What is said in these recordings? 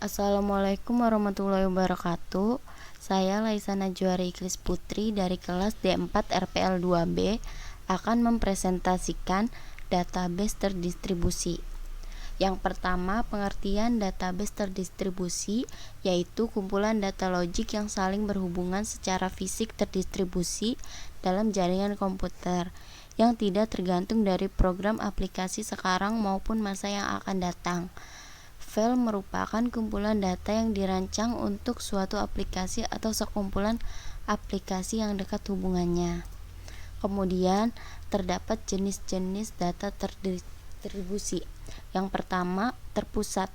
Assalamualaikum warahmatullahi wabarakatuh. Saya Laisa Najwa Ikhlas Putri dari kelas D4 RPL 2B akan mempresentasikan database terdistribusi. Yang pertama, pengertian database terdistribusi yaitu kumpulan data logik yang saling berhubungan secara fisik terdistribusi dalam jaringan komputer yang tidak tergantung dari program aplikasi sekarang maupun masa yang akan datang. File merupakan kumpulan data yang dirancang untuk suatu aplikasi atau sekumpulan aplikasi yang dekat hubungannya. Kemudian, terdapat jenis-jenis data terdistribusi. Yang pertama, terpusat.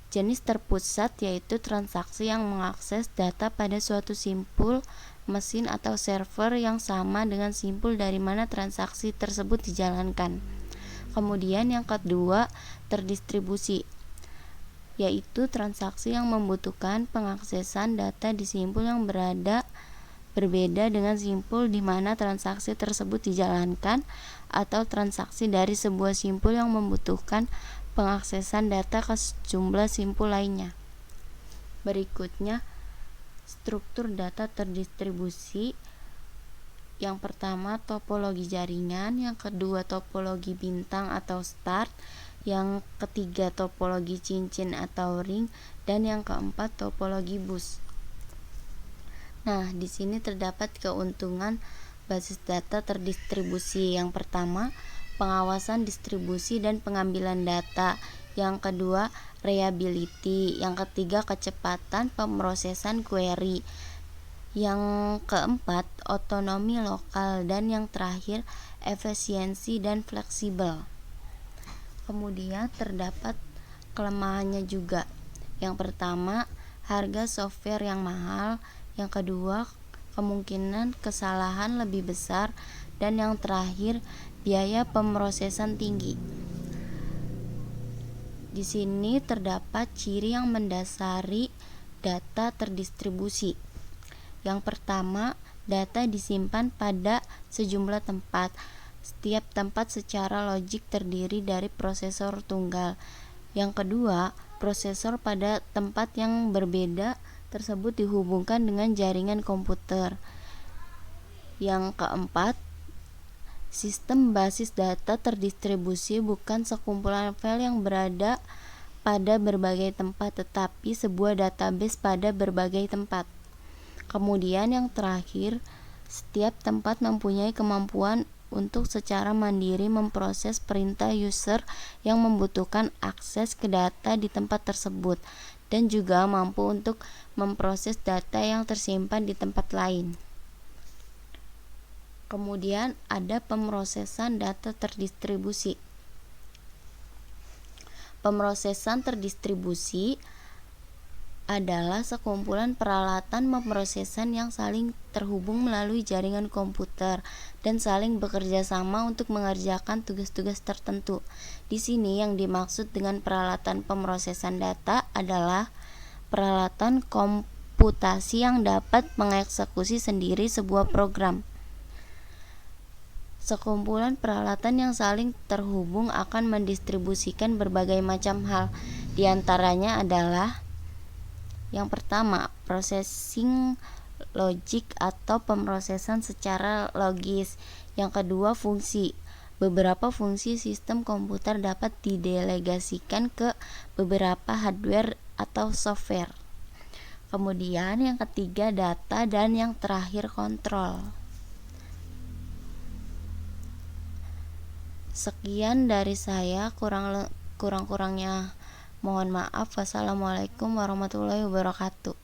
Jenis terpusat yaitu transaksi yang mengakses data pada suatu simpul mesin atau server yang sama dengan simpul dari mana transaksi tersebut dijalankan. Kemudian yang kedua, terdistribusi, yaitu transaksi yang membutuhkan pengaksesan data di simpul yang berbeda dengan simpul di mana transaksi tersebut dijalankan, atau transaksi dari sebuah simpul yang membutuhkan pengaksesan data ke sejumlah simpul lainnya. Berikutnya, struktur data terdistribusi. Yang pertama, topologi jaringan, yang kedua topologi bintang atau star, yang ketiga topologi cincin atau ring, dan yang keempat topologi bus. Nah, di sini terdapat keuntungan basis data terdistribusi. Yang pertama, pengawasan distribusi dan pengambilan data. Yang kedua, reliability. Yang ketiga, kecepatan pemrosesan query. Yang keempat, otonomi lokal, dan yang terakhir, efisiensi dan fleksibel. Kemudian terdapat kelemahannya juga. Yang pertama, harga software yang mahal. Yang kedua, kemungkinan kesalahan lebih besar. Dan yang terakhir, biaya pemrosesan tinggi. Di sini terdapat ciri yang mendasari data terdistribusi. Yang pertama, data disimpan pada sejumlah tempat. Setiap tempat secara logik terdiri dari prosesor tunggal. Yang kedua, prosesor pada tempat yang berbeda tersebut dihubungkan dengan jaringan komputer. Yang keempat, sistem basis data terdistribusi bukan sekumpulan file yang berada pada berbagai tempat, tetapi sebuah database pada berbagai tempat. Kemudian yang terakhir, setiap tempat mempunyai kemampuan untuk secara mandiri memproses perintah user yang membutuhkan akses ke data di tempat tersebut, dan juga mampu untuk memproses data yang tersimpan di tempat lain. Kemudian ada pemrosesan data terdistribusi. Pemrosesan terdistribusi adalah sekumpulan peralatan pemrosesan yang saling terhubung melalui jaringan komputer dan saling bekerja sama untuk mengerjakan tugas-tugas tertentu. Di sini yang dimaksud dengan peralatan pemrosesan data adalah peralatan komputasi yang dapat mengeksekusi sendiri sebuah program. Sekumpulan peralatan yang saling terhubung akan mendistribusikan berbagai macam hal. Di antaranya adalah yang pertama, processing logic atau pemrosesan secara logis. Yang kedua, fungsi. Beberapa fungsi sistem komputer dapat didelegasikan ke beberapa hardware atau software. Kemudian yang ketiga, data, dan yang terakhir, kontrol. Sekian dari saya, kurang-kurangnya mohon maaf. Wassalamualaikum warahmatullahi wabarakatuh.